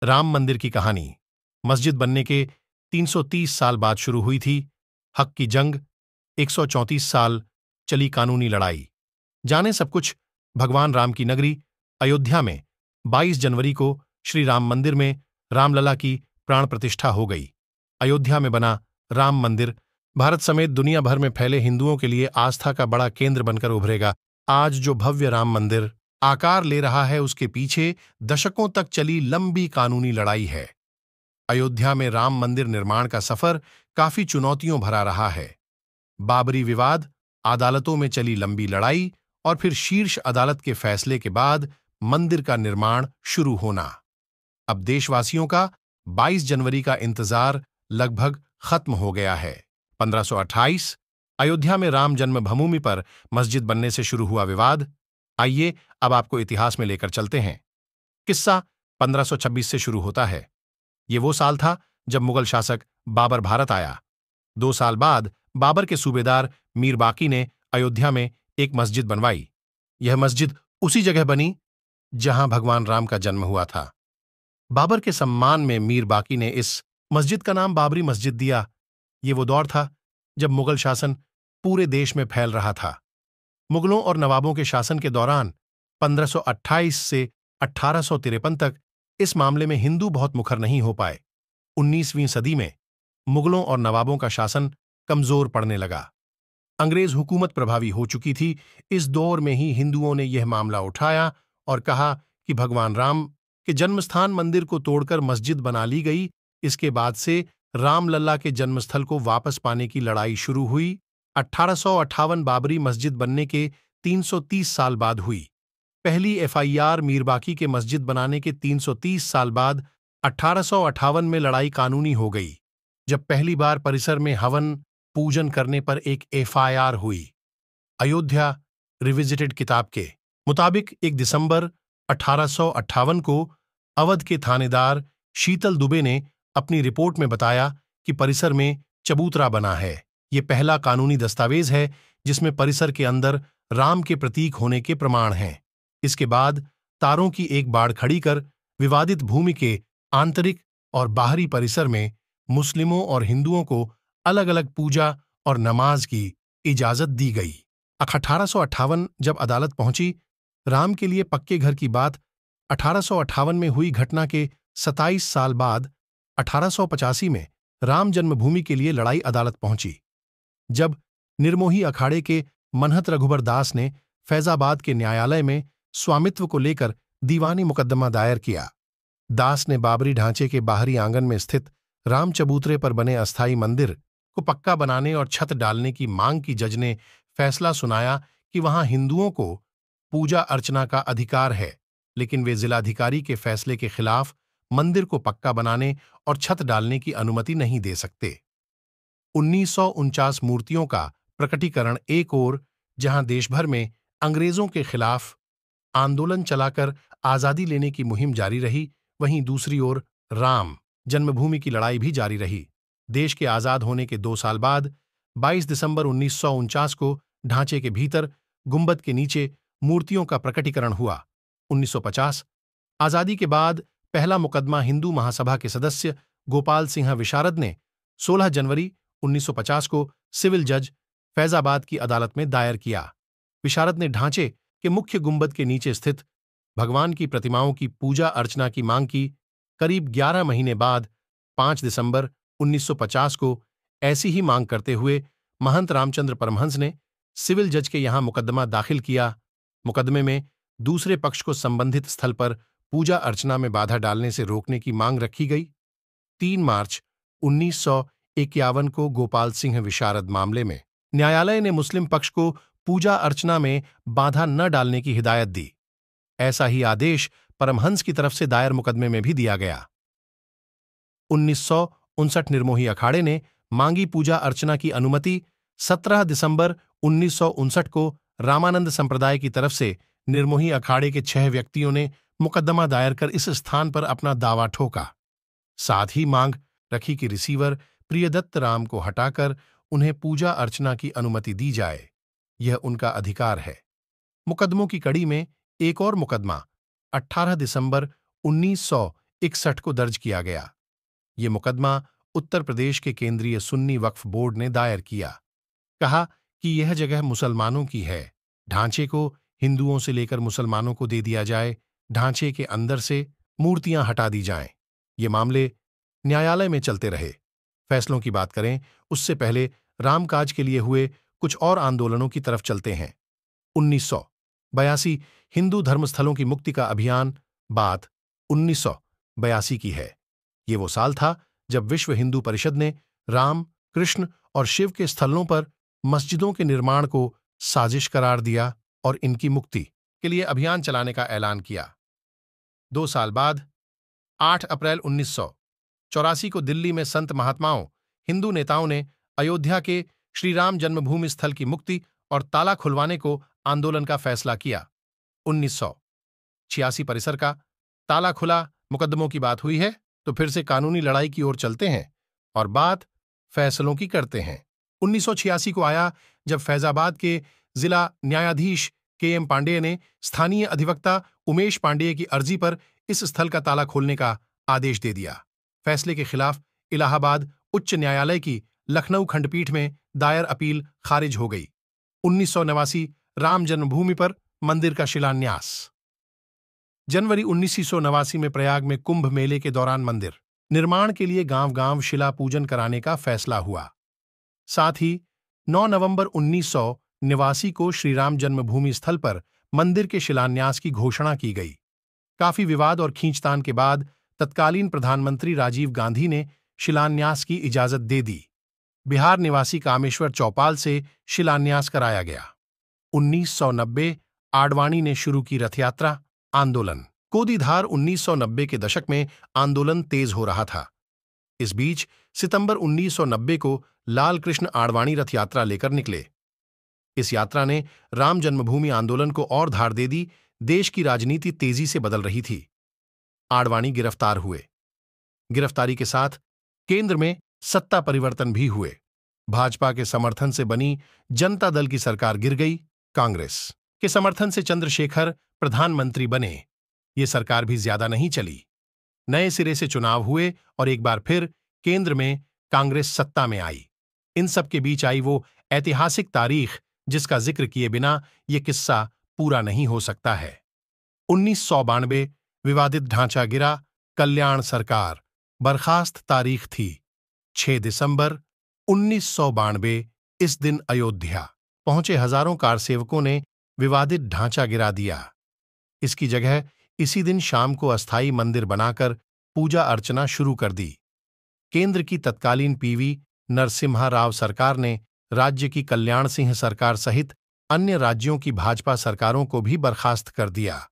राम मंदिर की कहानी। मस्जिद बनने के 330 साल बाद शुरू हुई थी हक की जंग। 134 साल चली कानूनी लड़ाई। जाने सब कुछ भगवान राम की नगरी अयोध्या में 22 जनवरी को श्री राम मंदिर में रामलला की प्राण प्रतिष्ठा हो गई। अयोध्या में बना राम मंदिर भारत समेत दुनिया भर में फैले हिंदुओं के लिए आस्था का बड़ा केंद्र बनकर उभरेगा। आज जो भव्य राम मंदिर आकार ले रहा है, उसके पीछे दशकों तक चली लंबी कानूनी लड़ाई है। अयोध्या में राम मंदिर निर्माण का सफर काफी चुनौतियों भरा रहा है। बाबरी विवाद, अदालतों में चली लंबी लड़ाई और फिर शीर्ष अदालत के फैसले के बाद मंदिर का निर्माण शुरू होना। अब देशवासियों का 22 जनवरी का इंतजार लगभग खत्म हो गया है। 1528 अयोध्या में राम जन्मभूमि पर मस्जिद बनने से शुरू हुआ विवाद। आइए अब आपको इतिहास में लेकर चलते हैं। किस्सा 1526 से शुरू होता है। ये वो साल था जब मुगल शासक बाबर भारत आया। 2 साल बाद बाबर के सूबेदार मीर बाकी ने अयोध्या में एक मस्जिद बनवाई। यह मस्जिद उसी जगह बनी जहां भगवान राम का जन्म हुआ था। बाबर के सम्मान में मीर बाकी ने इस मस्जिद का नाम बाबरी मस्जिद दिया। ये वो दौर था जब मुगल शासन पूरे देश में फैल रहा था। मुगलों और नवाबों के शासन के दौरान 1528 से 1853 तक इस मामले में हिंदू बहुत मुखर नहीं हो पाए। 19वीं सदी में मुगलों और नवाबों का शासन कमजोर पड़ने लगा। अंग्रेज हुकूमत प्रभावी हो चुकी थी। इस दौर में ही हिंदुओं ने यह मामला उठाया और कहा कि भगवान राम के जन्मस्थान मंदिर को तोड़कर मस्जिद बना ली गई। इसके बाद से रामलला के जन्मस्थल को वापस पाने की लड़ाई शुरू हुई। 1858 बाबरी मस्जिद बनने के 330 साल बाद हुई। पहली एफआईआर मीर बाकी के मस्जिद बनाने के 330 साल बाद 1858 में लड़ाई कानूनी हो गई, जब पहली बार परिसर में हवन पूजन करने पर एक एफआईआर हुई। अयोध्या रिविजिटेड किताब के मुताबिक 1 दिसंबर 1858 को अवध के थानेदार शीतल दुबे ने अपनी रिपोर्ट में बताया कि परिसर में चबूतरा बना है। ये पहला कानूनी दस्तावेज है जिसमें परिसर के अंदर राम के प्रतीक होने के प्रमाण हैं। इसके बाद तारों की एक बाड़ खड़ी कर विवादित भूमि के आंतरिक और बाहरी परिसर में मुस्लिमों और हिंदुओं को अलग अलग पूजा और नमाज की इजाजत दी गई। 1858 जब अदालत पहुंची, राम के लिए पक्के घर की बात 1858 में हुई घटना के 27 साल बाद 1885 में राम जन्मभूमि के लिए लड़ाई अदालत पहुंची, जब निर्मोही अखाड़े के मनहत रघुबर दास ने फैजाबाद के न्यायालय में स्वामित्व को लेकर दीवानी मुकदमा दायर किया। दास ने बाबरी ढांचे के बाहरी आंगन में स्थित राम चबूतरे पर बने अस्थायी मंदिर को पक्का बनाने और छत डालने की मांग की। जज ने फैसला सुनाया कि वहां हिंदुओं को पूजा अर्चना का अधिकार है, लेकिन वे जिलाधिकारी के फैसले के खिलाफ मंदिर को पक्का बनाने और छत डालने की अनुमति नहीं दे सकते। 1949 मूर्तियों का प्रकटीकरण एक ओर जहां देशभर में अंग्रेजों के खिलाफ आंदोलन चलाकर आजादी लेने की मुहिम जारी रही, वहीं दूसरी ओर राम जन्मभूमि की लड़ाई भी जारी रही। देश के आजाद होने के 2 साल बाद 22 दिसंबर 1949 को ढांचे के भीतर गुंबद के नीचे मूर्तियों का प्रकटीकरण हुआ। 1950 आजादी के बाद पहला मुकदमा हिंदू महासभा के सदस्य गोपाल सिंह विशारद ने 16 जनवरी 1950 को सिविल जज फैजाबाद की अदालत में दायर किया। विशारद ने ढांचे के मुख्य गुंबद के नीचे स्थित भगवान की प्रतिमाओं की पूजा अर्चना की मांग की। करीब 11 महीने बाद 5 दिसंबर 1950 को ऐसी ही मांग करते हुए महंत रामचंद्र परमहंस ने सिविल जज के यहां मुकदमा दाखिल किया। मुकदमे में दूसरे पक्ष को संबंधित स्थल पर पूजा अर्चना में बाधा डालने से रोकने की मांग रखी गई। 3 मार्च 1951 को गोपाल सिंह विशारद मामले में न्यायालय ने मुस्लिम पक्ष को पूजा अर्चना में बाधा न डालने की हिदायत दी। ऐसा ही आदेश परमहंस की तरफ से दायर मुकदमे में भी दिया गया। 1959 निर्मोही अखाड़े ने मांगी पूजा अर्चना की अनुमति। 17 दिसंबर 1959 को रामानंद संप्रदाय की तरफ से निर्मोही अखाड़े के 6 व्यक्तियों ने मुकदमा दायर कर इस स्थान पर अपना दावा ठोका। साथ ही मांग रखी कि रिसीवर प्रियदत्त राम को हटाकर उन्हें पूजा अर्चना की अनुमति दी जाए, यह उनका अधिकार है। मुकदमों की कड़ी में एक और मुकदमा 18 दिसंबर 1961 को दर्ज किया गया। ये मुकदमा उत्तर प्रदेश के केंद्रीय सुन्नी वक्फ बोर्ड ने दायर किया। कहा कि यह जगह मुसलमानों की है, ढांचे को हिंदुओं से लेकर मुसलमानों को दे दिया जाए, ढांचे के अंदर से मूर्तियां हटा दी जाएं। ये मामले न्यायालय में चलते रहे। फैसलों की बात करें उससे पहले रामकाज के लिए हुए कुछ और आंदोलनों की तरफ चलते हैं। 1982 हिंदू धर्मस्थलों की मुक्ति का अभियान, बात 1982 की है। ये वो साल था जब विश्व हिंदू परिषद ने राम, कृष्ण और शिव के स्थलों पर मस्जिदों के निर्माण को साजिश करार दिया और इनकी मुक्ति के लिए अभियान चलाने का ऐलान किया। 2 साल बाद 8 अप्रैल 1984 को दिल्ली में संत महात्माओं, हिंदू नेताओं ने अयोध्या के श्री राम जन्मभूमि स्थल की मुक्ति और ताला खुलवाने को आंदोलन का फैसला किया। 1986 परिसर का ताला खुला मुकदमों की बात हुई है, तो फिर से कानूनी लड़ाई की ओर चलते हैं और बात फैसलों की करते हैं। 1986 को आया जब फैजाबाद के जिला न्यायाधीश के.एम. पांडेय ने स्थानीय अधिवक्ता उमेश पांडेय की अर्जी पर इस स्थल का ताला खोलने का आदेश दे दिया। फैसले के खिलाफ इलाहाबाद उच्च न्यायालय की लखनऊ खंडपीठ में दायर अपील खारिज हो गई। 1989 राम जन्मभूमि पर मंदिर का शिलान्यास। जनवरी 1989 में प्रयाग में कुंभ मेले के दौरान मंदिर निर्माण के लिए गांव-गांव शिला पूजन कराने का फैसला हुआ। साथ ही 9 नवंबर 1989 को श्रीराम जन्मभूमि स्थल पर मंदिर के शिलान्यास की घोषणा की गई। काफी विवाद और खींचतान के बाद तत्कालीन प्रधानमंत्री राजीव गांधी ने शिलान्यास की इजाजत दे दी। बिहार निवासी कामेश्वर चौपाल से शिलान्यास कराया गया। 1990 आडवाणी ने शुरू की रथयात्रा आंदोलन। कोदीधार 1990 के दशक में आंदोलन तेज हो रहा था। इस बीच सितंबर 1990 को लाल कृष्ण आडवाणी रथ यात्रा लेकर निकले। इस यात्रा ने राम जन्मभूमि आंदोलन को और धार दे दी। देश की राजनीति तेजी से बदल रही थी। आडवाणी गिरफ्तार हुए। गिरफ्तारी के साथ केंद्र में सत्ता परिवर्तन भी हुए। भाजपा के समर्थन से बनी जनता दल की सरकार गिर गई। कांग्रेस के समर्थन से चंद्रशेखर प्रधानमंत्री बने। ये सरकार भी ज्यादा नहीं चली। नए सिरे से चुनाव हुए और एक बार फिर केंद्र में कांग्रेस सत्ता में आई। इन सब के बीच आई वो ऐतिहासिक तारीख जिसका जिक्र किए बिना ये किस्सा पूरा नहीं हो सकता है। 1992 विवादित ढांचा गिरा, कल्याण सरकार बर्खास्त। तारीख थी 6 दिसंबर 1992। इस दिन अयोध्या पहुंचे हजारों कारसेवकों ने विवादित ढांचा गिरा दिया। इसकी जगह इसी दिन शाम को अस्थायी मंदिर बनाकर पूजा अर्चना शुरू कर दी। केंद्र की तत्कालीन पीवी नरसिम्हा राव सरकार ने राज्य की कल्याण सिंह सरकार सहित अन्य राज्यों की भाजपा सरकारों को भी बर्खास्त कर दिया।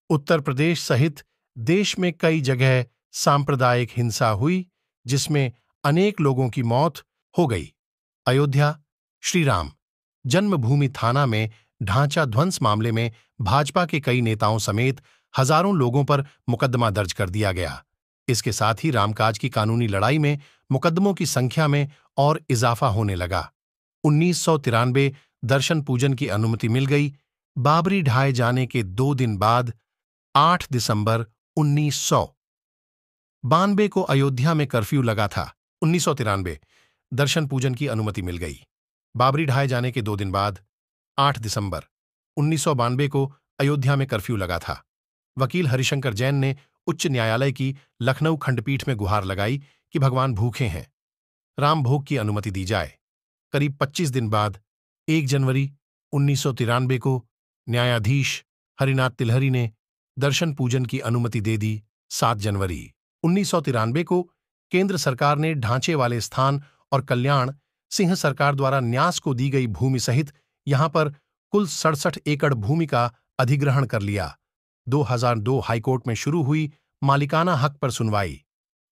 उत्तर प्रदेश सहित देश में कई जगह सांप्रदायिक हिंसा हुई, जिसमें अनेक लोगों की मौत हो गई। अयोध्या श्रीराम जन्मभूमि थाना में ढांचा ध्वंस मामले में भाजपा के कई नेताओं समेत हजारों लोगों पर मुकदमा दर्ज कर दिया गया। इसके साथ ही रामकाज की कानूनी लड़ाई में मुकदमों की संख्या में और इजाफा होने लगा। 1993 दर्शन पूजन की अनुमति मिल गई। बाबरी ढाए जाने के 2 दिन बाद 8 दिसंबर 1992 को अयोध्या में कर्फ्यू लगा था। 1993 दर्शन पूजन की अनुमति मिल गई। बाबरी ढाए जाने के 2 दिन बाद 8 दिसंबर 1992 को अयोध्या में कर्फ्यू लगा था। वकील हरिशंकर जैन ने उच्च न्यायालय की लखनऊ खंडपीठ में गुहार लगाई कि भगवान भूखे हैं, राम भोग की अनुमति दी जाए। करीब 25 दिन बाद 1 जनवरी 1993 को न्यायाधीश हरिनाथ तिलहरी ने दर्शन पूजन की अनुमति दे दी। 7 जनवरी 1993 को केंद्र सरकार ने ढांचे वाले स्थान और कल्याण सिंह सरकार द्वारा न्यास को दी गई भूमि सहित यहां पर कुल 67 एकड़ भूमि का अधिग्रहण कर लिया। 2002 हाईकोर्ट में शुरू हुई मालिकाना हक पर सुनवाई।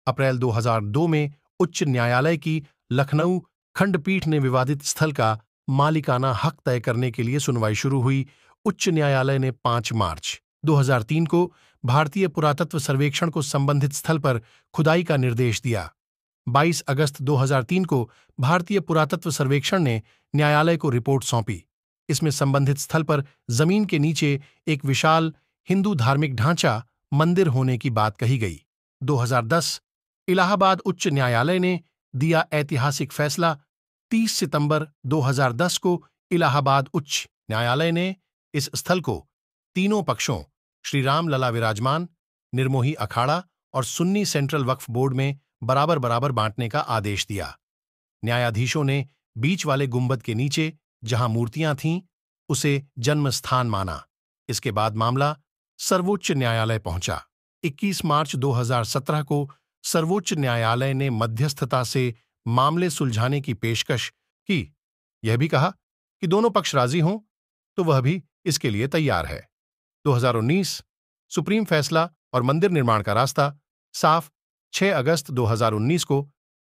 अप्रैल 2002 में उच्च न्यायालय की लखनऊ खंडपीठ ने विवादित स्थल का मालिकाना हक तय करने के लिए सुनवाई शुरू हुई। उच्च न्यायालय ने 5 मार्च 2003 को भारतीय पुरातत्व सर्वेक्षण को संबंधित स्थल पर खुदाई का निर्देश दिया। 22 अगस्त 2003 को भारतीय पुरातत्व सर्वेक्षण ने न्यायालय को रिपोर्ट सौंपी। इसमें संबंधित स्थल पर जमीन के नीचे एक विशाल हिंदू धार्मिक ढांचा मंदिर होने की बात कही गई। 2010 इलाहाबाद उच्च न्यायालय ने दिया ऐतिहासिक फैसला। 30 सितंबर 2010 को इलाहाबाद उच्च न्यायालय ने इस स्थल को तीनों पक्षों श्री राम लला विराजमान, निर्मोही अखाड़ा और सुन्नी सेंट्रल वक्फ बोर्ड में बराबर बराबर बांटने का आदेश दिया। न्यायाधीशों ने बीच वाले गुंबद के नीचे जहां मूर्तियां थीं उसे जन्म स्थान माना। इसके बाद मामला सर्वोच्च न्यायालय पहुंचा। 21 मार्च 2017 को सर्वोच्च न्यायालय ने मध्यस्थता से मामले सुलझाने की पेशकश की। यह भी कहा कि दोनों पक्ष राजी हों तो वह भी इसके लिए तैयार है। 2019 सुप्रीम फैसला और मंदिर निर्माण का रास्ता साफ। 6 अगस्त 2019 को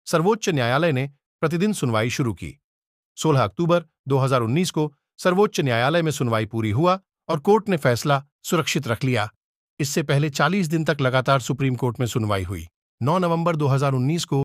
सर्वोच्च न्यायालय ने प्रतिदिन सुनवाई शुरू की। 16 अक्टूबर 2019 को सर्वोच्च न्यायालय में सुनवाई पूरी हुआ और कोर्ट ने फैसला सुरक्षित रख लिया। इससे पहले 40 दिन तक लगातार सुप्रीम कोर्ट में सुनवाई हुई। 9 नवंबर 2019 को